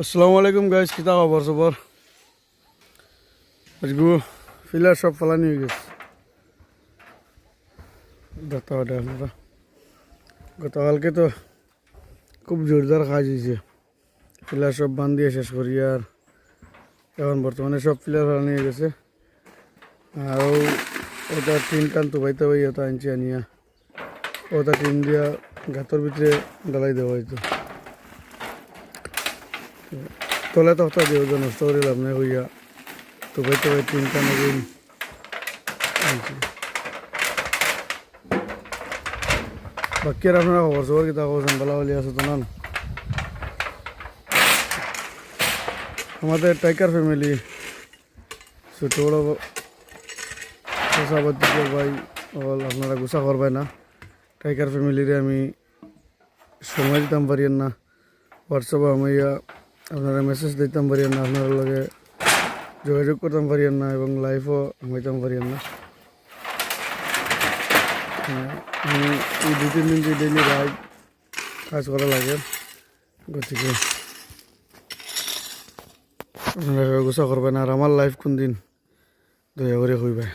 আসসালামু আলাইকুম গাইস, কিতা খবর সবর? আজকে ফিলার সব ফালানি হয়ে গেছে। দেখতে পারে আপনারা, গতকালকে তো খুব জোরদার কাজ হয়েছে। ফিলার সব বান দিয়ে শেষ করি, আর এখন বর্তমানে সব ফিলার ফালানি হয়ে গেছে। আর ওটা টিন টান তুবাইতে হই, ওটা আনছি আনিয়া ওটা টিন দিয়া গাতর ভিতরে ডালাই দেওয়া হয়তো। তলে তখতা দিয়ে ওটা নষ্ট করে লাভ নাই হইয়া তুবাইতে হয় টিন টান নবীন আনছি। বাকি আর আপনারা খবর সবর কিতা খবর বলা হলি আছে তো না? আমাদের টাইগার ফ্যামিলি ছোট বড় চাষাবাদ ভাই হল, আপনারা গুছা করবাই না। টাইগার ফ্যামিলিরে আমি সময় দিতাম পারিয়েন না, হোয়াটসঅ্যাপে আমি আপনারা মেসেজ দিতাম পারিয়েন না, আপনার লগে যোগাযোগ করতাম পারিয়েন না, এবং লাইভও হইতাম পারিয়েন না। আমি এই 2-3 দিন যে ডেইলি রাইড কাজ করা লাগে, গতিকে আপনারা গুছা করবেন। আর আমার লাইফ কোন দিন দয়া করে হইবে।